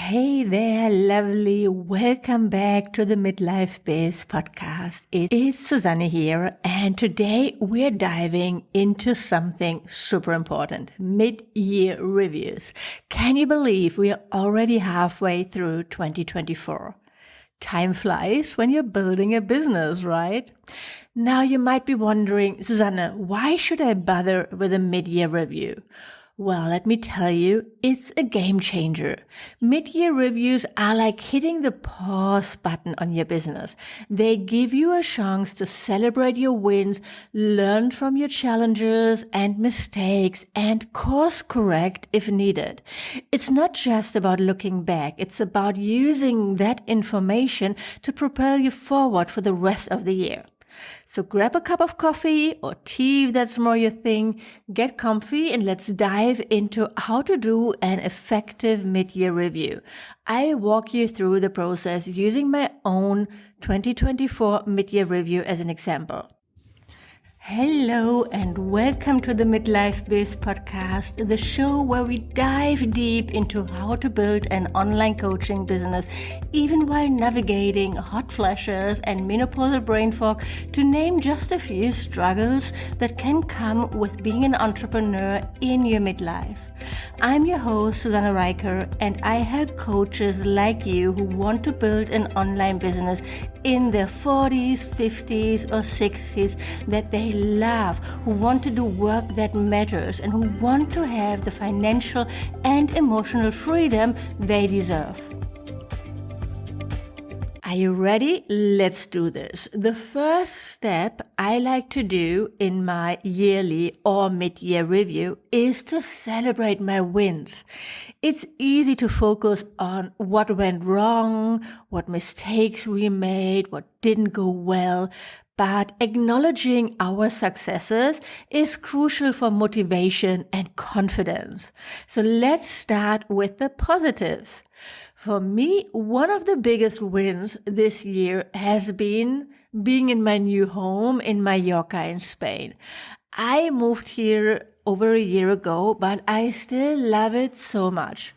Hey there, lovely. Welcome back to the Midlife Biz podcast. It's Susanne here, and today we're diving into something super important, mid-year reviews. Can you believe we are already halfway through 2024? Time flies when you're building a business, right? Now you might be wondering, Susanne, why should I bother with a mid-year review? Well, let me tell you, it's a game changer. Mid-year reviews are like hitting the pause button on your business. They give you a chance to celebrate your wins, learn from your challenges and mistakes, and course correct if needed. It's not just about looking back. It's about using that information to propel you forward for the rest of the year. So grab a cup of coffee or tea if that's more your thing, get comfy, and let's dive into how to do an effective mid-year review. I walk you through the process using my own 2024 mid-year review as an example. Hello and welcome to the Midlife Biz podcast, the show where we dive deep into how to build an online coaching business, even while navigating hot flashes and menopausal brain fog, to name just a few struggles that can come with being an entrepreneur in your midlife. I'm your host, Susanne Reicher, and I help coaches like you who want to build an online business in their 40s, 50s, or 60s that they love, who want to do work that matters, and who want to have the financial and emotional freedom they deserve. Are you ready? Let's do this. The first step I like to do in my yearly or mid-year review is to celebrate my wins. It's easy to focus on what went wrong, what mistakes we made, what didn't go well, but acknowledging our successes is crucial for motivation and confidence. So let's start with the positives. For me, one of the biggest wins this year has been being in my new home in Majorca in Spain. I moved here over a year ago, but I still love it so much.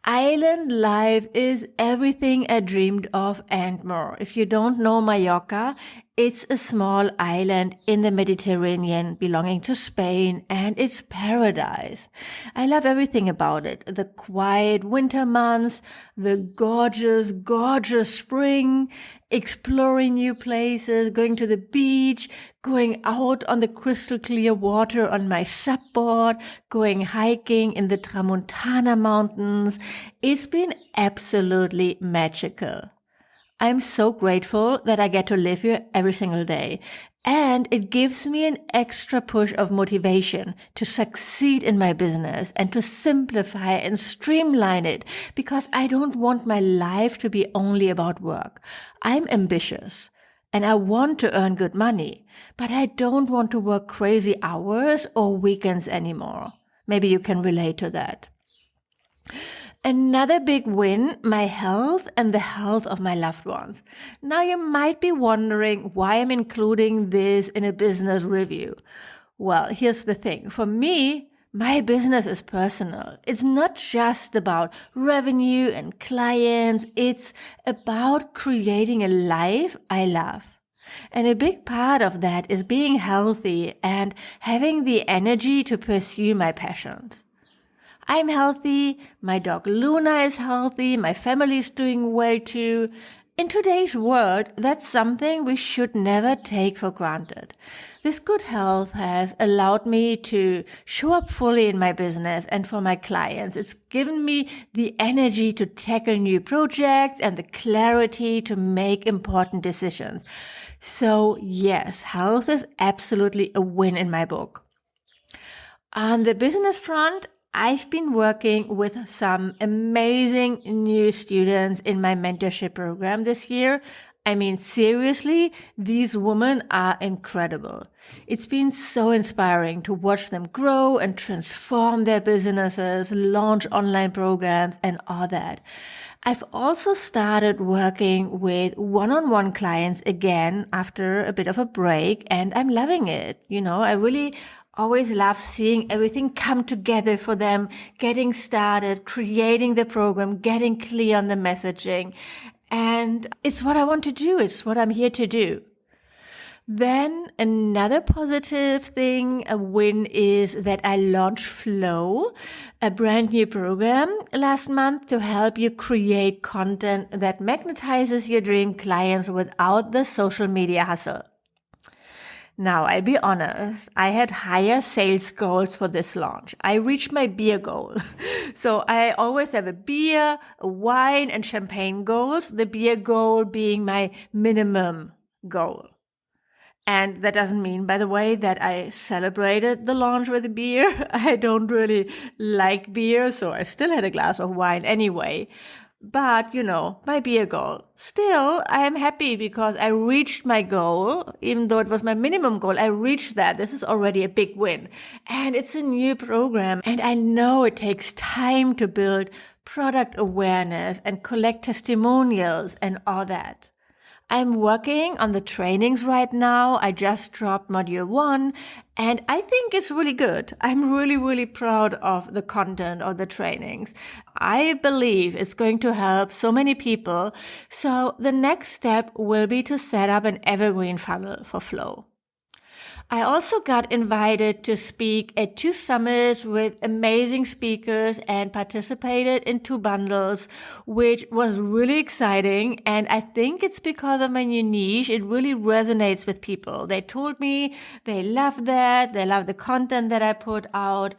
Island life is everything I dreamed of and more. If you don't know Majorca, it's a small island in the Mediterranean belonging to Spain, and it's paradise. I love everything about it. The quiet winter months, the gorgeous, gorgeous spring, exploring new places, going to the beach, going out on the crystal clear water on my supboard, going hiking in the Tramontana Mountains. It's been absolutely magical. I'm so grateful that I get to live here every single day. And it gives me an extra push of motivation to succeed in my business and to simplify and streamline it, because I don't want my life to be only about work. I'm ambitious and I want to earn good money, but I don't want to work crazy hours or weekends anymore. Maybe you can relate to that. Another big win, my health and the health of my loved ones. Now you might be wondering why I'm including this in a business review. Well, here's the thing. For me, my business is personal. It's not just about revenue and clients. It's about creating a life I love. And a big part of that is being healthy and having the energy to pursue my passions. I'm healthy, my dog Luna is healthy, my family is doing well too. In today's world, that's something we should never take for granted. This good health has allowed me to show up fully in my business and for my clients. It's given me the energy to tackle new projects and the clarity to make important decisions. So yes, health is absolutely a win in my book. On the business front, I've been working with some amazing new students in my mentorship program this year. I mean, seriously, these women are incredible. It's been so inspiring to watch them grow and transform their businesses, launch online programs, and all that. I've also started working with one-on-one clients again after a bit of a break, and I'm loving it. I really always love seeing everything come together for them, getting started, creating the program, getting clear on the messaging. And it's what I want to do. It's what I'm here to do. Then another positive thing, a win, is that I launched Flow, a brand new program last month to help you create content that magnetizes your dream clients without the social media hustle. Now, I'll be honest, I had higher sales goals for this launch. I reached my beer goal. So I always have a beer, a wine, and champagne goals, the beer goal being my minimum goal. And that doesn't mean, by the way, that I celebrated the launch with a beer. I don't really like beer, so I still had a glass of wine anyway. But, my beer goal. Still, I am happy because I reached my goal. Even though it was my minimum goal, I reached that. This is already a big win. And it's a new program. And I know it takes time to build product awareness and collect testimonials and all that. I'm working on the trainings right now. I just dropped module 1 and I think it's really good. I'm really, really proud of the content of the trainings. I believe it's going to help so many people. So the next step will be to set up an evergreen funnel for Flow. I also got invited to speak at 2 summits with amazing speakers and participated in 2 bundles, which was really exciting. And I think it's because of my new niche. It really resonates with people. They told me they love that. They love the content that I put out.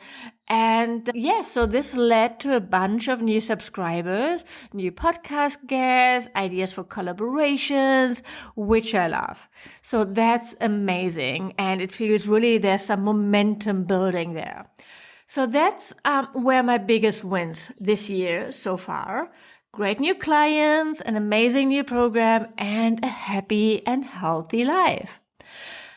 And so this led to a bunch of new subscribers, new podcast guests, ideas for collaborations, which I love. So that's amazing. And it feels really there's some momentum building there. So that's where my biggest wins this year so far. Great new clients, an amazing new program, and a happy and healthy life.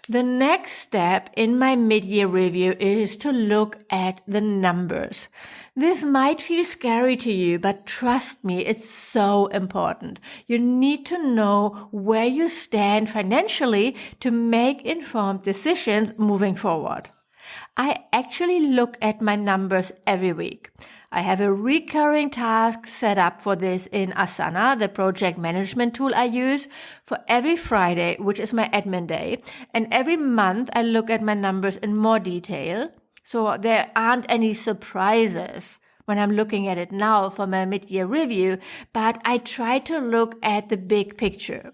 The next step in my mid-year review is to look at the numbers. This might feel scary to you, but trust me, it's so important. You need to know where you stand financially to make informed decisions moving forward. I actually look at my numbers every week. I have a recurring task set up for this in Asana, the project management tool I use, for every Friday, which is my admin day. And every month I look at my numbers in more detail, so there aren't any surprises when I'm looking at it now for my mid-year review, but I try to look at the big picture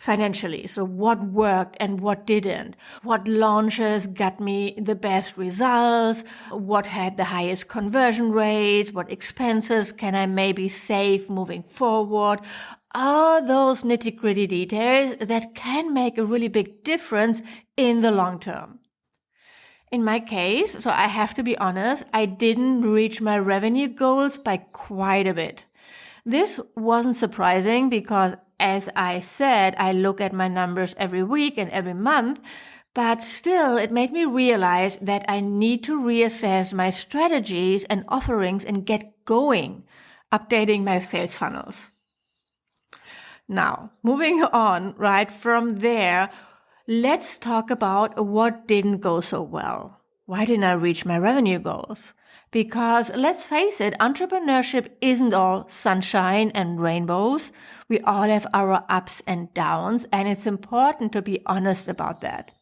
financially. So what worked and what didn't? What launches got me the best results? What had the highest conversion rates? What expenses can I maybe save moving forward? All those nitty-gritty details that can make a really big difference in the long term. In my case, so I have to be honest, I didn't reach my revenue goals by quite a bit. This wasn't surprising because, as I said, I look at my numbers every week and every month, but still it made me realize that I need to reassess my strategies and offerings and get going, updating my sales funnels. Now, moving on, right from there, let's talk about what didn't go so well. Why didn't I reach my revenue goals? Because let's face it, entrepreneurship isn't all sunshine and rainbows. We all have our ups and downs, and it's important to be honest about that.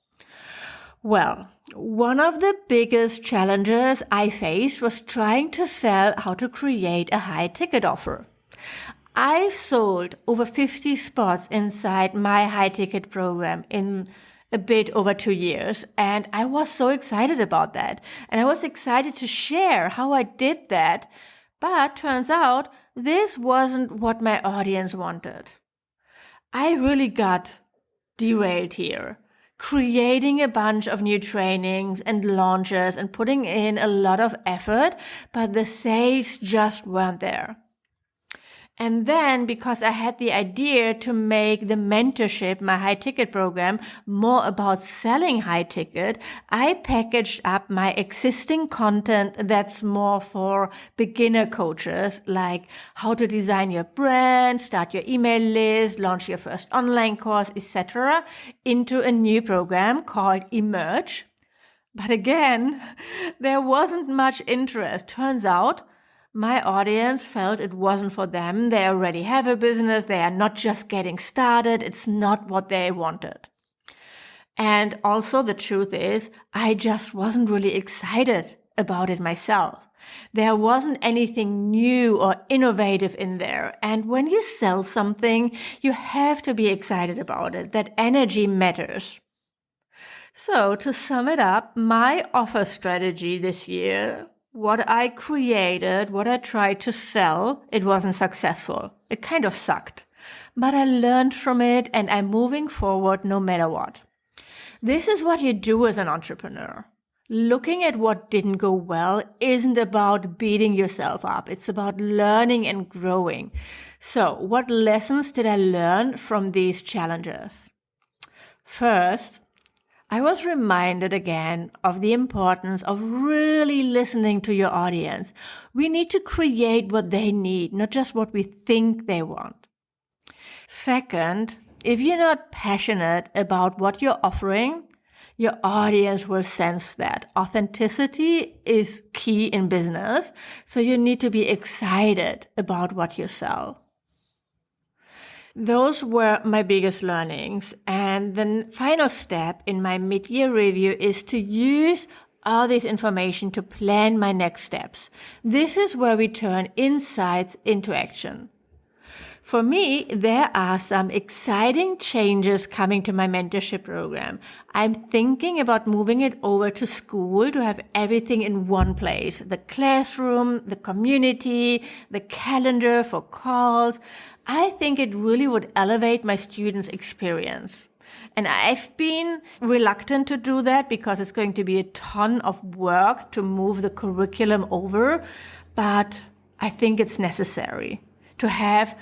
Well, one of the biggest challenges I faced was trying to sell how to create a high ticket offer. I've sold over 50 spots inside my high ticket program in a bit over 2 years. And I was so excited about that. And I was excited to share how I did that. But turns out this wasn't what my audience wanted. I really got derailed here, creating a bunch of new trainings and launches and putting in a lot of effort, but the sales just weren't there. And then, because I had the idea to make the mentorship, my high ticket program, more about selling high ticket, I packaged up my existing content that's more for beginner coaches, like how to design your brand, start your email list, launch your first online course, etc., into a new program called Emerge. But again, there wasn't much interest. Turns out my audience felt it wasn't for them. They already have a business. They are not just getting started. It's not what they wanted. And also the truth is, I just wasn't really excited about it myself. There wasn't anything new or innovative in there. And when you sell something, you have to be excited about it. That energy matters. So to sum it up, my offer strategy this year, what I created, what I tried to sell, it wasn't successful. It kind of sucked. But I learned from it and I'm moving forward no matter what. This is what you do as an entrepreneur. Looking at what didn't go well isn't about beating yourself up. It's about learning and growing. So what lessons did I learn from these challenges? First, I was reminded again of the importance of really listening to your audience. We need to create what they need, not just what we think they want. Second, if you're not passionate about what you're offering, your audience will sense that. Authenticity is key in business, so you need to be excited about what you sell. Those were my biggest learnings. And the final step in my mid-year review is to use all this information to plan my next steps. This is where we turn insights into action. For me, there are some exciting changes coming to my mentorship program. I'm thinking about moving it over to school to have everything in one place. The classroom, the community, the calendar for calls. I think it really would elevate my students' experience. And I've been reluctant to do that because it's going to be a ton of work to move the curriculum over. But I think it's necessary to have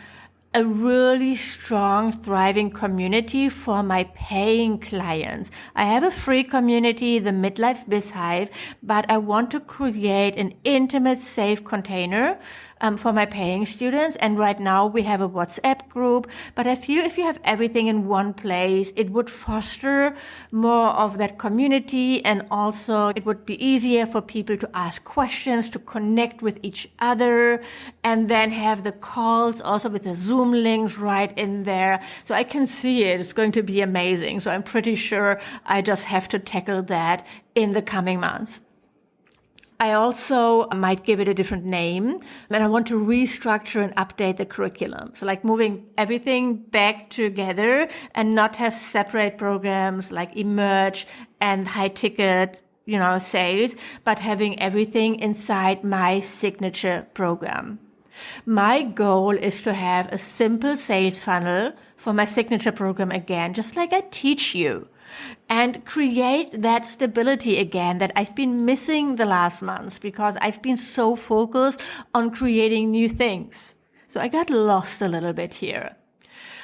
a really strong, thriving community for my paying clients. I have a free community, the Midlife Biz Hive, but I want to create an intimate, safe container for my paying students. And right now we have a WhatsApp group, but I feel if you have everything in one place, it would foster more of that community. And also it would be easier for people to ask questions, to connect with each other, and then have the calls also with the Zoom links right in there. So I can see it. It's going to be amazing. So I'm pretty sure I just have to tackle that in the coming months. I also might give it a different name, and I want to restructure and update the curriculum. So like moving everything back together and not have separate programs like Emerge and high ticket, sales, but having everything inside my signature program. My goal is to have a simple sales funnel for my signature program again, just like I teach you, and create that stability again that I've been missing the last months because I've been so focused on creating new things. So I got lost a little bit here.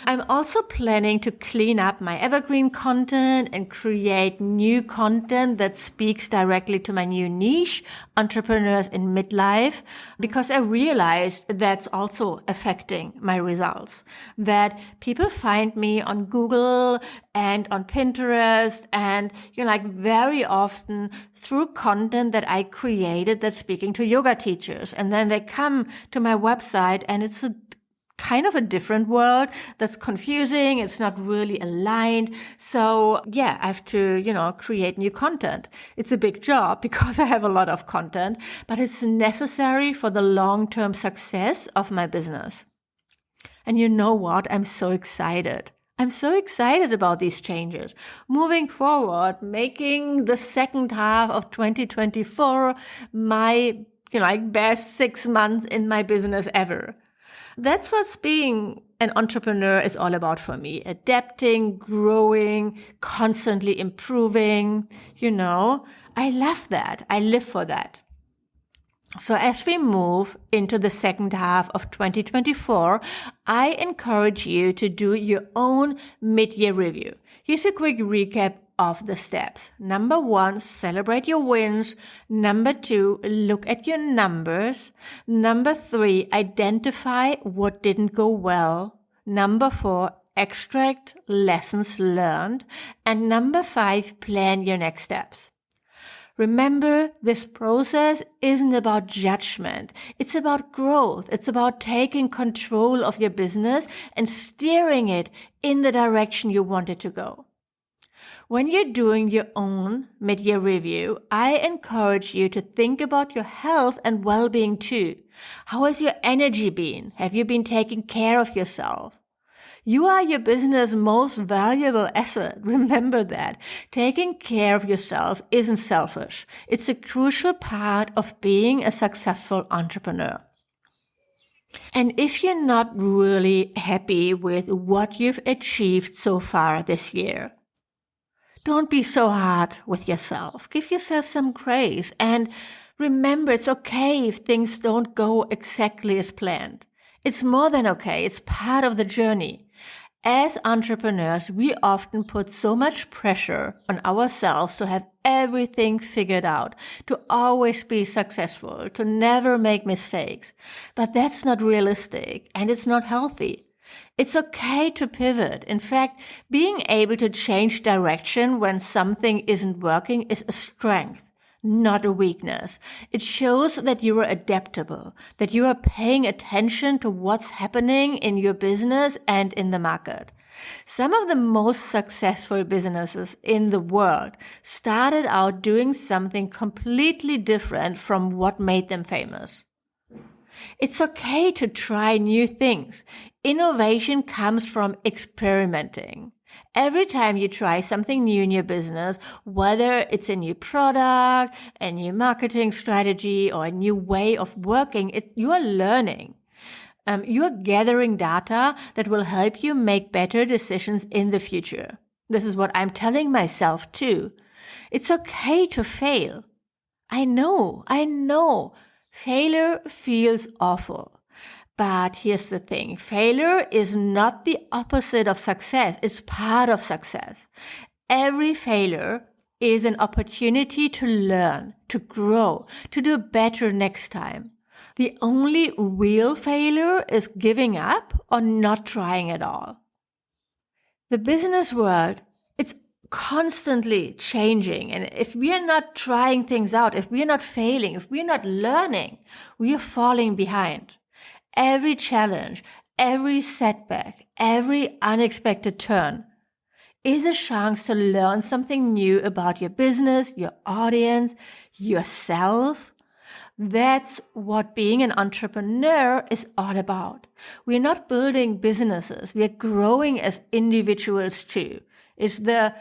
I'm also planning to clean up my evergreen content and create new content that speaks directly to my new niche, entrepreneurs in midlife, because I realized that's also affecting my results. That people find me on Google and on Pinterest and, very often through content that I created that's speaking to yoga teachers. And then they come to my website and it's a kind of a different world that's confusing. It's not really aligned. So I have to, create new content. It's a big job because I have a lot of content, but it's necessary for the long-term success of my business. And you know what? I'm so excited. I'm so excited about these changes. Moving forward, making the second half of 2024 my, best 6 months in my business ever. That's what being an entrepreneur is all about for me. Adapting, growing, constantly improving. I love that. I live for that. So as we move into the second half of 2024, I encourage you to do your own mid-year review. Here's a quick recap of the steps. Number 1, celebrate your wins. Number 2, look at your numbers. Number 3, identify what didn't go well. Number 4, extract lessons learned. And number 5, plan your next steps. Remember, this process isn't about judgment. It's about growth. It's about taking control of your business and steering it in the direction you want it to go. When you're doing your own mid-year review, I encourage you to think about your health and well-being too. How has your energy been? Have you been taking care of yourself? You are your business' most valuable asset. Remember that. Taking care of yourself isn't selfish. It's a crucial part of being a successful entrepreneur. And if you're not really happy with what you've achieved so far this year, don't be so hard with yourself. Give yourself some grace. And remember, it's okay if things don't go exactly as planned. It's more than okay. It's part of the journey. As entrepreneurs, we often put so much pressure on ourselves to have everything figured out, to always be successful, to never make mistakes. But that's not realistic and it's not healthy. It's okay to pivot. In fact, being able to change direction when something isn't working is a strength, not a weakness. It shows that you are adaptable, that you are paying attention to what's happening in your business and in the market. Some of the most successful businesses in the world started out doing something completely different from what made them famous. It's okay to try new things. Innovation comes from experimenting. Every time you try something new in your business, whether it's a new product, a new marketing strategy, or a new way of working, you are learning. You are gathering data that will help you make better decisions in the future. This is what I'm telling myself too. It's okay to fail. I know. Failure feels awful. But here's the thing. Failure is not the opposite of success. It's part of success. Every failure is an opportunity to learn, to grow, to do better next time. The only real failure is giving up or not trying at all. The business world, it's constantly changing. And if we are not trying things out, if we are not failing, if we are not learning, we are falling behind. Every challenge, every setback, every unexpected turn is a chance to learn something new about your business, your audience, yourself. That's what being an entrepreneur is all about. We're not building businesses. We're growing as individuals too. It's the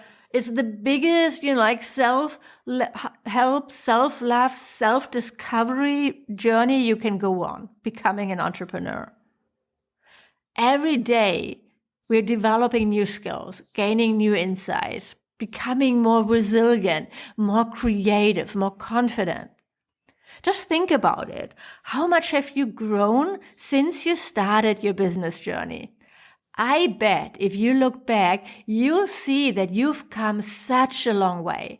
biggest, self-help, self-love, self-discovery journey you can go on, becoming an entrepreneur. Every day, we're developing new skills, gaining new insights, becoming more resilient, more creative, more confident. Just think about it. How much have you grown since you started your business journey? I bet if you look back, you'll see that you've come such a long way.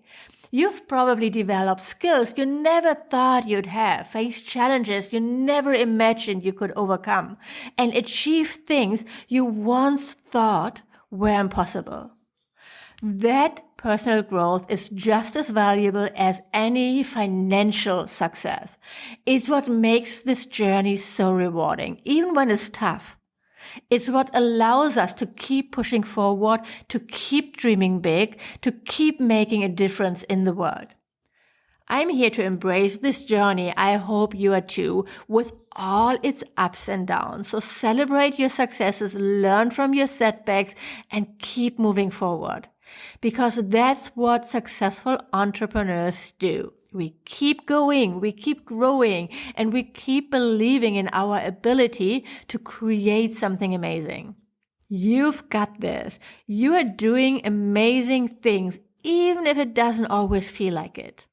You've probably developed skills you never thought you'd have, faced challenges you never imagined you could overcome, and achieved things you once thought were impossible. That personal growth is just as valuable as any financial success. It's what makes this journey so rewarding, even when it's tough. It's what allows us to keep pushing forward, to keep dreaming big, to keep making a difference in the world. I'm here to embrace this journey. I hope you are too, with all its ups and downs. So celebrate your successes, learn from your setbacks, and keep moving forward. Because that's what successful entrepreneurs do. We keep going, we keep growing, and we keep believing in our ability to create something amazing. You've got this. You are doing amazing things, even if it doesn't always feel like it.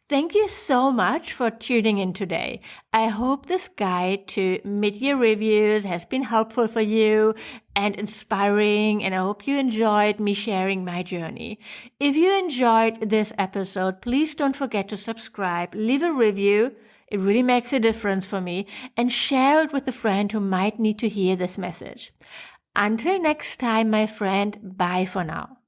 Thank you so much for tuning in today. I hope this guide to mid-year reviews has been helpful for you and inspiring, and I hope you enjoyed me sharing my journey. If you enjoyed this episode, please don't forget to subscribe, leave a review. It really makes a difference for me, and share it with a friend who might need to hear this message. Until next time, my friend, bye for now.